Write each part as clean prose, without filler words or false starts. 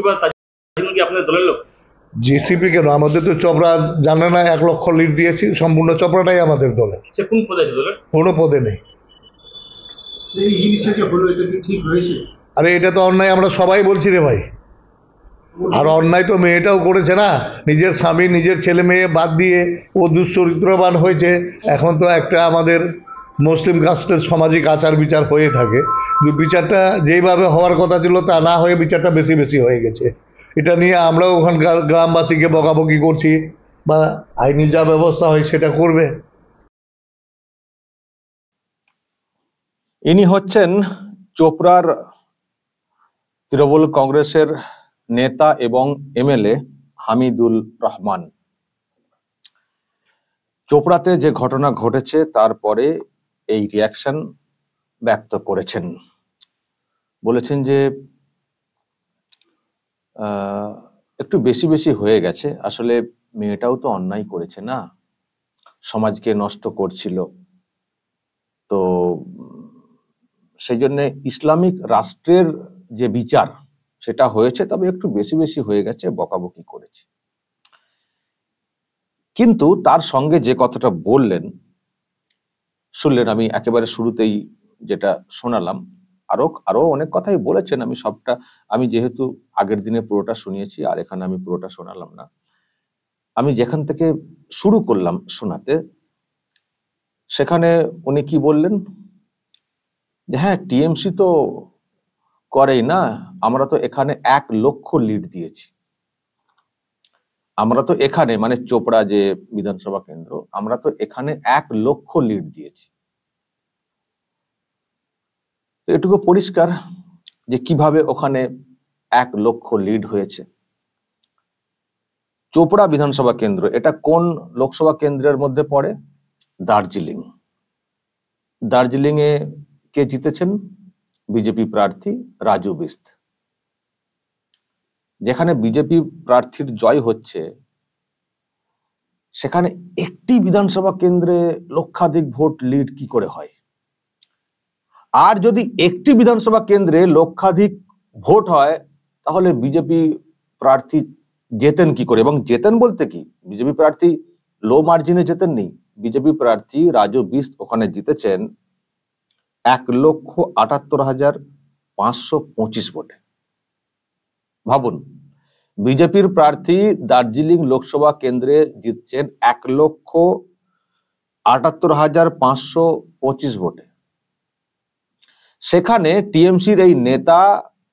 কি আপনাদের দলের লোক? জিসিপি কেন, আমাদের তো চপড়া জানে না 1 লক্ষ লিড দিয়েছি, সম্পূর্ণ চপড়াটাই আমাদের দলের। কোন পদে আছে দলের? কোনো পদে নেই। এই জিনিসটা যে হলো, এটা কি ঠিক হয়েছে? আরে এটা তো অন্যায়, আমরা সবাই বলছি রে ভাই। আর অন্যায় তো মেয়েটাও করেছে না, নিজের স্বামী নিজের ছেলে মেয়ে বাদ দিয়ে ও দুশ্চরিত্রবান হয়েছে। এখন তো একটা আমাদের মুসলিম কাস্টের সামাজিক আচার বিচার হয়ে থাকে, কিন্তু বিচারটা যেইভাবে হওয়ার কথা ছিল তা না হয়ে বিচারটা বেশি বেশি হয়ে গেছে। এটা নিয়ে আমরাও ওখানকার গ্রামবাসীকে বকাবকি করছি, বা আইনি যা ব্যবস্থা হয় সেটা করবে। ইনি হচ্ছেন চোপড়ার তৃণমূল কংগ্রেসের নেতা এবং এমএলএ হামিদুল রহমান। চোপড়াতে যে ঘটনা ঘটেছে তারপরে এই রিয়াকশন ব্যক্ত করেছেন, বলেছেন যে একটু বেশি বেশি হয়ে গেছে, আসলে মেয়েটাও তো অন্যায় করেছে না, সমাজকে নষ্ট করছিল, তো সেই জন্য ইসলামিক রাষ্ট্রের যে বিচার সেটা হয়েছে, তবে একটু বেশি বেশি হয়ে গেছে, বকাবকি করেছে। কিন্তু তার সঙ্গে যে কথাটা বললেন, শুনলেন, আমি একেবারে শুরুতেই যেটা শোনালাম, আরো অনেক কথাই বলেছেন, আমি যেহেতু আগের দিনে পুরোটা শুনিয়েছি আর এখানে আমি পুরোটা শোনালাম না, আমি যেখান থেকে শুরু করলাম শোনাতে, সেখানে উনি কি বললেন যে হ্যাঁ, টিএমসি তো করেই না, আমরা তো এখানে 1 লক্ষ লিড দিয়েছি, আমরা তো এখানে মানে চোপড়া যে বিধানসভা কেন্দ্র, আমরা তো এখানে 1 লক্ষ লিড দিয়েছি। এটুকু পরিষ্কার যে কিভাবে ওখানে 1 লক্ষ লিড হয়েছে। চোপড়া বিধানসভা কেন্দ্র, এটা কোন লোকসভা কেন্দ্রের মধ্যে পড়ে? দার্জিলিং। দার্জিলিং এ কে জিতেছেন? বিজেপি প্রার্থী রাজু বিস্ত। যেখানে বিজেপি প্রার্থীর জয় হচ্ছে, সেখানে একটি বিধানসভা কেন্দ্রে লক্ষাধিক ভোট লিড কি করে হয়? আর যদি একটি বিধানসভা কেন্দ্রে লক্ষাধিক ভোট হয়, তাহলে বিজেপি প্রার্থী জেতেন কি করে? এবং জেতেন বলতে কি, বিজেপি প্রার্থী লো মার্জিনে জেতেননি, বিজেপি প্রার্থী রাজু বিস্ত ওখানে জিতেছেন 1,78,525 ভোটে। ভাবুন, বিজেপির প্রার্থী দার্জিলিং লোকসভা কেন্দ্রে জিতছেন 1,78,525 ভোটে। সেখানে টিএমসির এই নেতা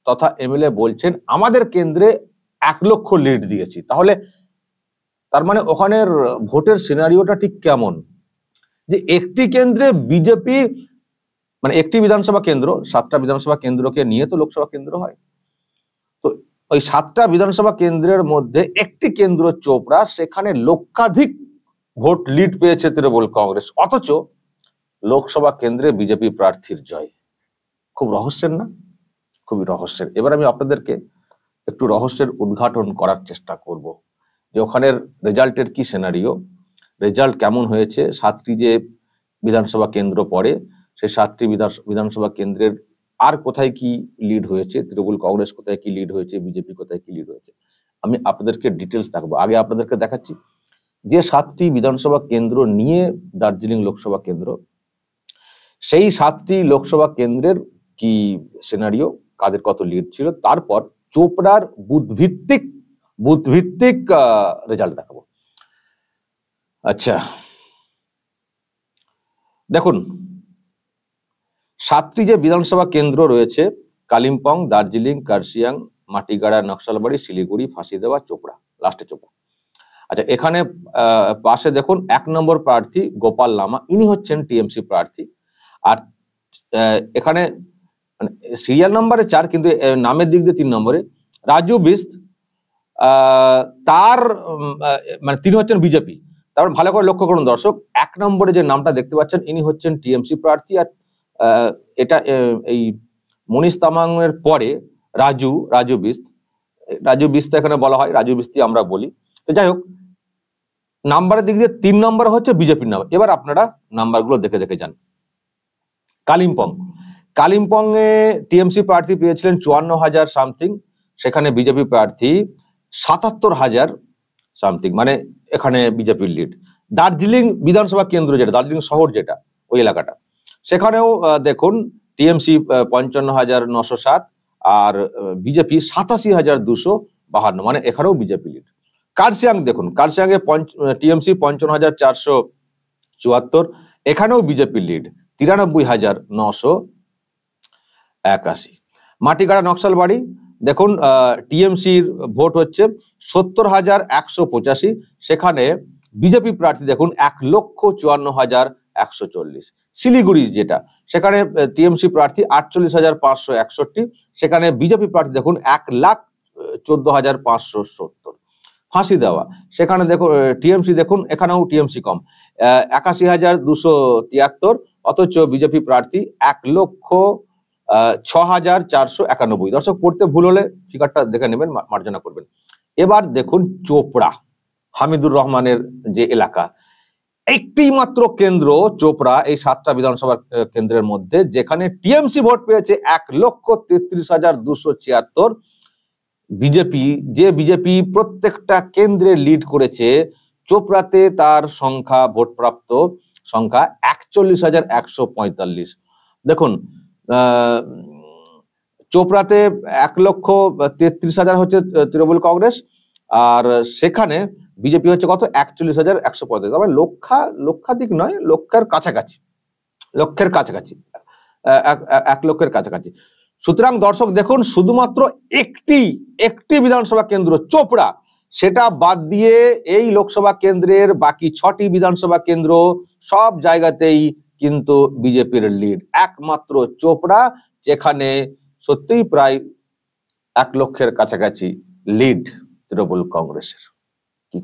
তথা এমএলএ বলছেন আমাদের কেন্দ্রে 1 লক্ষ লিড দিয়েছি। তাহলে তার মানে ওখানের ভোটের সিনারিওটা ঠিক কেমন? যে একটি কেন্দ্রে বিজেপি, মানে একটি বিধানসভা কেন্দ্র, 7টা বিধানসভা কেন্দ্রকে নিয়ে তো লোকসভা কেন্দ্র হয়, তো ওই 7টা বিধানসভা কেন্দ্রের মধ্যে একটি কেন্দ্র চোপড়া, সেখানে লক্ষাধিক ভোট লিড পেয়েছে তৃণমূল কংগ্রেস, অথচ লোকসভা কেন্দ্রে বিজেপি প্রার্থীর জয়। খুব রহস্যের না? খুবই রহস্যের। এবার আমি আপনাদেরকে একটু রহস্যের উদ্ঘাটন করার চেষ্টা করব, যে ওখানের রেজাল্টের কি সিনারিও, রেজাল্ট কেমন হয়েছে, 7টি যে বিধানসভা কেন্দ্র পড়ে, সেই 7টি বিধানসভা কেন্দ্রের আর কোথায় কি লিড হয়েছে, তৃণমূল কংগ্রেস কোথায় কি লিড হয়েছে, বিজেপি কোথায় কি লিড হয়েছে, আমি আপনাদেরকে ডিটেলস দেখাবো। আগে আপনাদেরকে দেখাচ্ছি যে 7টি বিধানসভা কেন্দ্র নিয়ে দার্জিলিং লোকসভা কেন্দ্র, সেই 7টি লোকসভা কেন্দ্রের কি সিনারিও, কাদের কত লিড ছিল, তারপর চোপড়ার বুথ ভিত্তিক রেজাল্ট দেখাবো। আচ্ছা দেখুন, 7টি যে বিধানসভা কেন্দ্র রয়েছে, কালিম্পং, দার্জিলিং, কার্শিয়াং, মাটিগাড়া, নকশালবাড়ি, শিলিগুড়ি, ফাঁসিদেওয়া, চোপড়া, লাস্টে চোপড়া। আচ্ছা, এখানে পাশে দেখুন 1 নম্বর প্রার্থী গোপাল লামা, ইনি হচ্ছেন টিএমসি প্রার্থী। আর এখানে সিরিয়াল নাম্বারে 4, কিন্তু নামের দিক দিয়ে 3 নম্বরে রাজু বিস্ত, তার মানে তিনি হচ্ছেন বিজেপি। তারপর ভালো করে লক্ষ্য করুন দর্শক, 1 নম্বরে যে নামটা দেখতে পাচ্ছেন ইনি হচ্ছেন টিএমসি প্রার্থী। আর এটা এই মনীষ তামাং এর পরে রাজু বিস্ত এখানে বলা হয়, রাজু বিস্তি আমরা বলি। তো যাই হোক, নাম্বারের দিক দিয়ে 3 নম্বর হচ্ছে বিজেপির নাম। এবার আপনারা নাম্বারগুলো দেখে দেখে যান। কালিম্পং এ টিএমসি প্রার্থী পেয়েছিলেন 54,000 সামথিং, সেখানে বিজেপি প্রার্থী ৭৭,০০০ সামথিং, মানে এখানে বিজেপির লিড। দার্জিলিং বিধানসভা কেন্দ্র যেটা, দার্জিলিং শহর যেটা, ওই এলাকাটা, সেখানেও দেখুন টিএমসি ৫৫,৯০৭ আর বিজেপি ৮৭,২৫২, মানে এখানেও বিজেপি লিড। কার্শিয়াং দেখুন, কার্শিয়াং এ টিএমসি ৫৫,৪৭৪, এখানেও বিজেপি লিড ৯৩,৯৮১। মাটিগাড়া নকশালবাড়ি দেখুন, টিএমসির ভোট হচ্ছে ৭০,১৮৫, সেখানে বিজেপি প্রার্থী দেখুন ১,৫৪,১৪০। শিলিগুড়ি যেটা, সেখানে টিএমসি প্রার্থী ৪৮,৫৬১, সেখানে বিজেপি প্রার্থী দেখুন ১,১৪,৫৭০। ফাঁসি দেওয়া, সেখানে দেখুন টিএমসি, দেখুন এখানেও টিএমসি কম, ৮১,২৭৩, অথচ বিজেপি প্রার্থী ১,০৬,৪৯১। দর্শক, পড়তে ভুল হলে ফিগারটা দেখে নেবেন, মার্জনা করবেন। এবার দেখুন চোপড়া, হামিদুর রহমানের যে এলাকা, একটি মাত্র কেন্দ্র চোপড়া এই ৭টা বিধানসভা কেন্দ্রের মধ্যে যেখানে টিএমসি ভোট পেয়েছে ১,৩৩,২৭৬। বিজেপি প্রত্যেকটা কেন্দ্রে লিড করেছে, চোপড়াতে তার সংখ্যা, ভোটপ্রাপ্ত সংখ্যা ৪১,১৪৫। দেখুন, চোপড়াতে ১,৩৩,০০০ হচ্ছে তৃণমূল কংগ্রেস, আর সেখানে বিজেপি হচ্ছে কত, ৪১,১৪৫। তবে লক্ষাধিক নয়, লক্ষের কাছাকাছি, ১,০০,০০০ কাছাকাছি। সুতরাং দর্শক দেখুন, শুধুমাত্র একটি বিধানসভা কেন্দ্র চোপড়া, সেটা বাদ দিয়ে এই লোকসভা কেন্দ্রের বাকি ৬টি বিধানসভা কেন্দ্র সব জায়গাতেই কিন্তু বিজেপির লিড। একমাত্র চোপড়া যেখানে সত্যিই প্রায় ১,০০,০০০ কাছাকাছি লিড তৃণমূল কংগ্রেসের। কি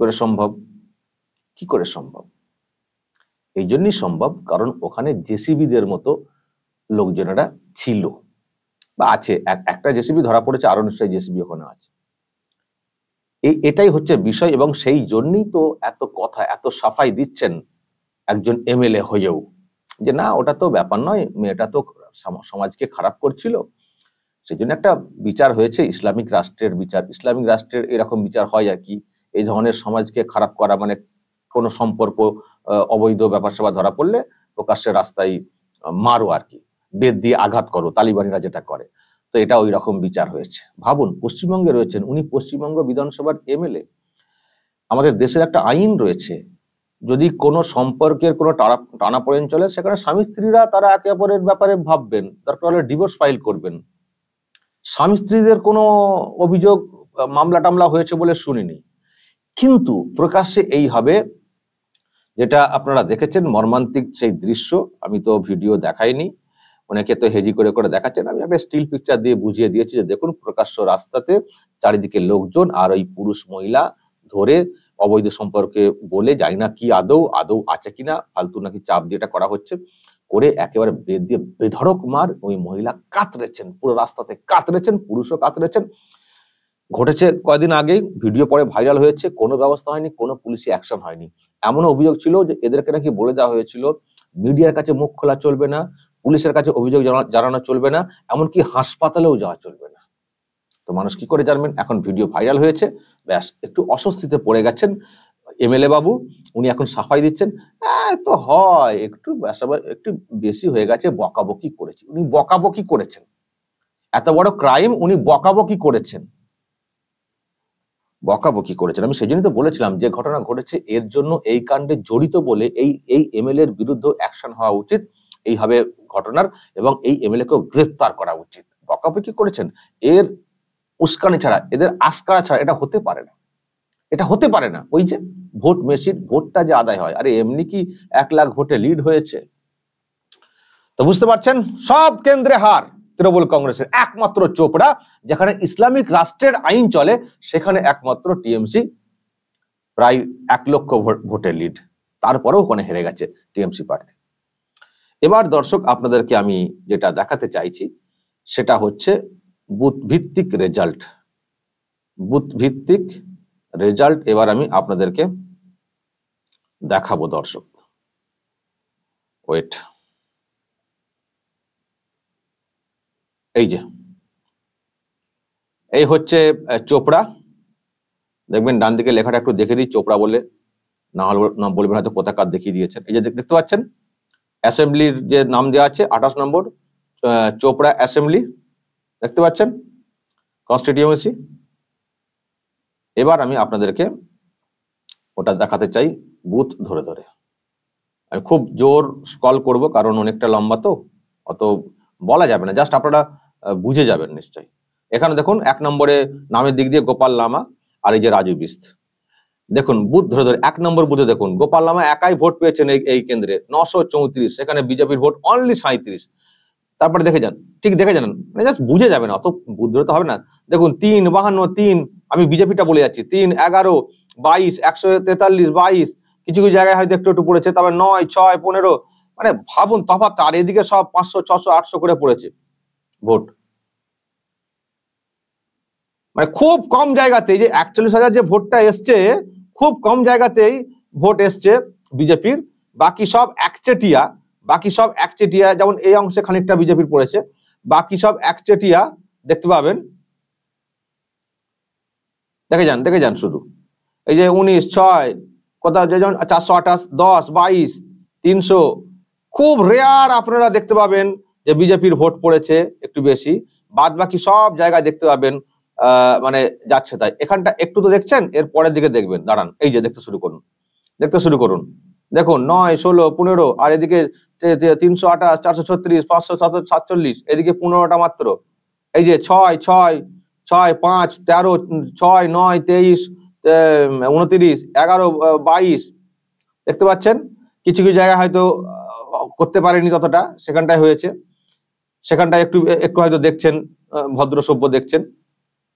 করে সম্ভব? এই জন্যই সম্ভব, কারণ ওখানে জেসিবিদের মতো লোকজনেরা ছিল বা আছে। একটা জেসিবি ধরা পড়েছে, আরো নিশ্চয়ই জেসিবি ওখানে আছে। এটাই হচ্ছে বিষয়, এবং সেই জন্যই তো এত কথা, এত সাফাই দিচ্ছেন একজন এমএলএ হয়েও, যে না, ওটা তো ব্যাপার নয়, মেয়েটা তো সমাজকে খারাপ করছিল, সেই জন্য একটা বিচার হয়েছে, ইসলামিক রাষ্ট্রের বিচার। ইসলামিক রাষ্ট্রের এরকম বিচার হয় আর কি, এই ধরনের সমাজকে খারাপ করা, মানে কোনো সম্পর্ক অবৈধ ব্যাপার স্যাপার ধরা পড়লে প্রকাশ্যে রাস্তায় মারো আর কি, বেত দিয়ে আঘাত করো, তালিবানিরা যেটা করে। তো এটা ওই রকম বিচার হয়েছে। ভাবুন, পশ্চিমবঙ্গে রয়েছেন উনি, পশ্চিমবঙ্গ বিধানসভার এমএলএ। আমাদের দেশের একটা আইন রয়েছে, যদি কোনো সম্পর্কের কোনো টানাপোড়েন চলে, সেখানে স্বামী স্ত্রীরা তারা একে অপরের ব্যাপারে ভাববেন, দরকার হলে ডিভোর্স ফাইল করবেন। স্বামী স্ত্রীদের কোনো অভিযোগ, মামলা টামলা হয়েছে বলে শুনিনি, কিন্তু প্রকাশ্যে এইভাবে, যেটা আপনারা দেখেছেন মর্মান্তিক সেই দৃশ্য, আমি তো ভিডিও দেখাইনি, অনেকে তো হেজি করে দেখাচ্ছেন, আমি একটা স্টিল পিকচার দিয়ে বুঝিয়ে দিয়েছি যে দেখুন, প্রকাশ্য রাস্তাতে চারিদিকে লোকজন, আর ওই পুরুষ মহিলা ধরে অবৈধ সম্পর্কে বলে, যাই না কি আদৌ আছে কিনা, ফালতু নাকি চাপ দিয়ে এটা করা হচ্ছে, করে একেবারে বেদ দিয়ে বেধড়ক মার ওই মহিলা কাতরেছেন, পুরো রাস্তাতে কাতরেছেন, পুরুষও কাতরেছেন। ঘটেছে কয়েকদিন আগেই, ভিডিও পরে ভাইরাল হয়েছে, কোনো ব্যবস্থা হয়নি, কোনো পুলিশি অ্যাকশন হয়নি। এমনও অভিযোগ ছিল যে এদেরকে নাকি বলে দেওয়া হয়েছিল মিডিয়ার কাছে মুখ খোলা চলবে না, পুলিশের কাছে অভিযোগ জানানো চলবে না, এমনকি হাসপাতালেও যাওয়া চলবে না। তো মানুষ কি করে জানবেন? এখন ভিডিও ভাইরাল হয়েছে, ব্যাস একটু অস্বস্তিতে পড়ে গেছেন এমএলএ বাবু, উনি এখন সাফাই দিচ্ছেন, তো হয় একটু একটু বেশি হয়ে গেছে, বকাবকি করেছি। উনি বকাবকি করেছেন, এত বড় ক্রাইম উনি বকাবকি করেছেন। আমি সেই জন্যই তো বলেছিলাম, যে ঘটনা ঘটেছে এর জন্য, এই কাণ্ডে জড়িত বলে এই এমএলএ এর বিরুদ্ধে অ্যাকশন হওয়া উচিত এইভাবে ঘটনার, এবং এই এমএলএ কেও গ্রেফতার করা উচিত। বকাবকি করেছেন, এর উস্কানি ছাড়া, এদের আস্কারা ছাড়া এটা হতে পারে না। ওই যে ভোট মেশিন, ভোটটা যে আদায় হয়, আরে এমনি কি 1,00,000 ভোটে লিড হয়েছে? তো বুঝতে পারছেন, সব কেন্দ্রে হার তৃণমূল কংগ্রেসের। একমাত্র চোপড়া, যেখানে ইসলামিক রাষ্ট্রের আইন চলে, সেখানে একমাত্র টিএমসি প্রায় 1,00,000 ভোটে লিড, তারপরেও ওখানে হেরে গেছে টিএমসি প্রার্থী। এবার দর্শক, আপনাদেরকে আমি যেটা দেখাতে চাইছি সেটা হচ্ছে বুথ ভিত্তিক রেজাল্ট। এবার আমি আপনাদেরকে দেখাবো দর্শক, ওয়েট, এই যে এই হচ্ছে চোপড়া, দেখবেন ডান দিকে লেখাটা একটু দেখে দিই, চোপড়া বলে, না হলে না বলবেন হয়তো পতাকা দেখিয়ে দিয়েছেন। এই যে দেখতে পাচ্ছেন অ্যাসেম্বলির যে নাম দেওয়া আছে 28 নম্বর চোপড়া অ্যাসেম্বলি, দেখতে পাচ্ছেন কনস্টিটিউয়েন্সি। এবার আমি আপনাদেরকে ওটা দেখাতে চাই বুথ ধরে ধরে। আমি খুব জোর স্ক্রল করব কারণ অনেকটা লম্বা তো, অত বলা যাবে না, জাস্ট আপনারা বুঝে যাবেন নিশ্চয়ই। এখানে দেখুন 1 নম্বরে নামের দিক দিয়ে গোপাল লামা আর এই যে রাজু বিস্ত। দেখুন বুথ ধরে ধরে 1 নম্বর বুথে দেখুন গোপাল লামা একাই ভোট পেয়েছেন এই কেন্দ্রে 934, সেখানে বিজেপির ভোট অনলি 37। তারপরে দেখে যান, ঠিক দেখে যান, মানে জাস্ট বুঝে যাবেন, অত বুথ ধরে তো হবে না। দেখুন 3, 52, 3, আমি বিজেপিটা বলে যাচ্ছি, 3, 11, 22, 143, 22, কিছু কিছু জায়গায় হয়তো একটু একটু পড়েছে, তবে 9, 6, 15, মানে ভাবুন তফাৎ। আর এদিকে সব 500, 600, 800 করে পড়েছে ভোট। মানে খুব কম জায়গাতেই যে 41,000 যে ভোটটা এসছে, খুব কম জায়গাতেই ভোট এসছে বিজেপির। বাকি সব একচেটিয়া, যেমন এই অংশে খানিকটা বিজেপির পড়েছে, বাকি সব একচেটিয়া দেখতে পাবেন। দেখে যান শুধু এই যে 19, 6, কোথাও যে যেমন 428, 10, 22, 300, খুব রেয়ার আপনারা দেখতে পাবেন যে বিজেপির ভোট পড়েছে একটু বেশি। বাদ বাকি সব জায়গায় দেখতে পাবেন মানে যাচ্ছে তাই। এখানটা একটু তো দেখছেন, এর পরের দিকে দেখবেন, দাঁড়ান, এই যে দেখতে শুরু করুন। দেখুন 9, 16, 15, আর এদিকে 328, 436, 547, এদিকে 15টা মাত্র। এই যে 6, 6, 6, 5, 13, 6, 9, 23, 29, 11, 22 দেখতে পাচ্ছেন। কিছু কিছু জায়গায় হয়তো করতে পারেনি ততটা, সেখানটায় হয়েছে, সেখানটায় একটু একটু হয়তো দেখছেন ভদ্র সভ্য দেখছেন।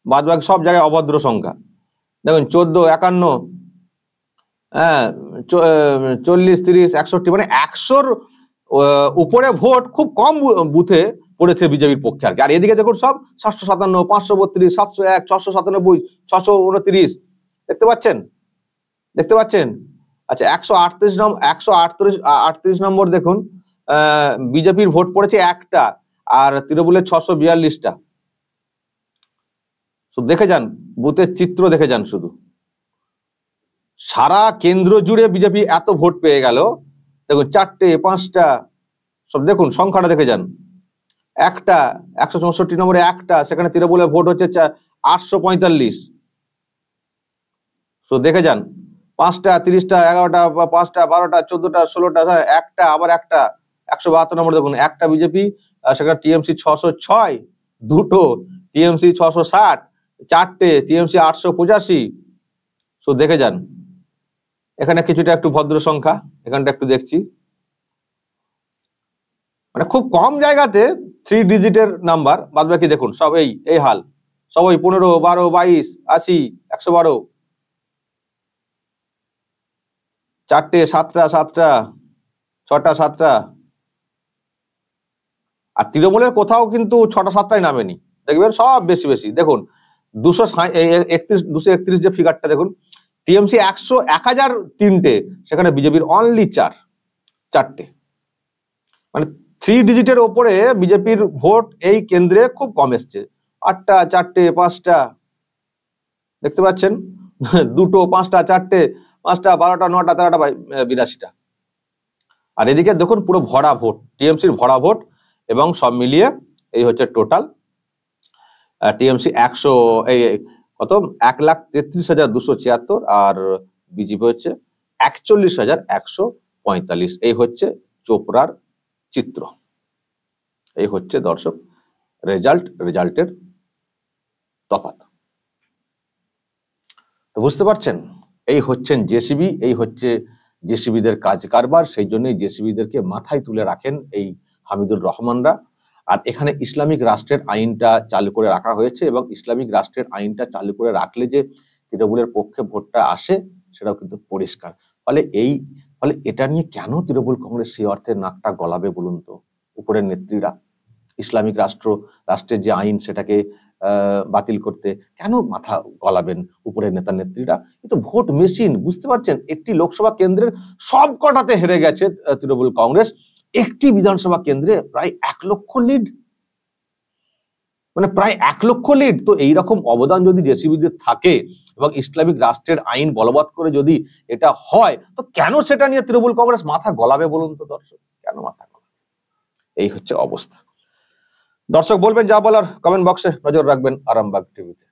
বাদ বাকি সব জায়গায় অভদ্র সংখ্যা। দেখুন 14, 51, হ্যাঁ 40, 30, 61, মানে 100-র উপরে ভোট খুব কম বুথে পড়েছে বিজেপির পক্ষে আর কি। আর এদিকে দেখুন সব 757, 532, 701, 697, 629 দেখতে পাচ্ছেন। আচ্ছা 138 নম্বর দেখুন, বিজেপির ভোট পড়েছে একটা, আর তৃণমূলের 642টা। দেখে যান বুথের চিত্র, দেখে যান শুধু সারা কেন্দ্র জুড়ে বিজেপি এত ভোট পেয়ে গেল। দেখুন 4টে, 5টা, সব দেখুন সংখ্যাটা দেখে যান। একটা 164 নম্বরে একটা, সেখানে তৃণমূলের ভোট হচ্ছে 845। দেখে যান 5টা, 30টা, 11টা, 5টা, 12টা, 14টা, 16টা, একটা, আবার একটা 172 নম্বর দেখুন, একটা বিজেপি, সেখানে টিএমসি 606, দুটো টিএমসি 660, 4টে টিএমসি 885। দেখে যান এখানে কিছুটা একটু ভদ্র সংখ্যা, এখানটা একটু দেখছি, মানে খুব কম জায়গাতে 3 ডিজিটের নাম্বার। বাদ বাকি দেখুন সব এই হাল, সব 15, 12, 22, 80, 112, 4টে, 7টা, 6টা, 7টা। আর তৃণমূলের কোথাও কিন্তু 6টা, 7টাই নামেনি, দেখবেন সব বেশি বেশি। দেখুন 231 যে ফিগারটা দেখুন, টিএমসি 1003টে, সেখানে বিজেপির অনলি 4টে। মানে 3 ডিজিটের ওপরে বিজেপির ভোট এই কেন্দ্রে খুব কম এসছে। 8টা, 4টে, 5টা দেখতে পাচ্ছেন, 2টো, 5টা, 4টে, 5টা, 12টা, 9টা, 13টা, 82টা। আর এদিকে দেখুন পুরো ভরা ভোট, টিএমসির ভরা ভোট, এবং সব মিলিয়ে এই হচ্ছে টোটাল। টিএমসি 1,33,276, আর বিজেপি হচ্ছে 41,145। এই হচ্ছে চোপড়ার চিত্র, এই হচ্ছে দর্শক রেজাল্টের তফাৎ। তো বুঝতে পারছেন, এই হচ্ছেন জেসিবি, এই হচ্ছে জেসিবিদের কাজ কারবার। সেই জন্যই জেসিবিদেরকে মাথায় তুলে রাখেন এই হামিদুর রহমানরা। আর এখানে ইসলামিক রাষ্ট্রের আইনটা চালু করে রাখা হয়েছে, এবং ইসলামিক রাষ্ট্রের আইনটা চালু করে রাখলে যে তৃণমূলের পক্ষে ভোটটা আসে সেটাও কিন্তু পরিষ্কার। ফলে এটা নিয়ে কেন তৃণমূল কংগ্রেস সেই অর্থে নাকটা গলাবে বলুন তো? উপরের নেত্রীরা ইসলামিক রাষ্ট্রের যে আইন সেটাকে বাতিল করতে কেন মাথা গলাবেন উপরের নেতা নেত্রীরা? কিন্তু ভোট মেশিন, বুঝতে পারছেন, একটি লোকসভা কেন্দ্রের সব কটাতে হেরে গেছে তৃণমূল কংগ্রেস, একটি বিধানসভা কেন্দ্রে প্রায় 1 লক্ষ লিড। মানে প্রায় 1 লক্ষ লিড। তো এইরকম অবদান যদি জেসিবিদের থাকে এবং ইসলামিক রাষ্ট্রের আইন বলবৎ করে যদি এটা হয়, তো কেন সেটা নিয়ে তৃণমূল কংগ্রেস মাথা গলাবে বলুন তো দর্শক? কেন মাথা গলাবে? এই হচ্ছে অবস্থা। দর্শক বলবেন যা বলার কমেন্ট বক্সে, নজর রাখবেন আরামবাগ টিভিতে।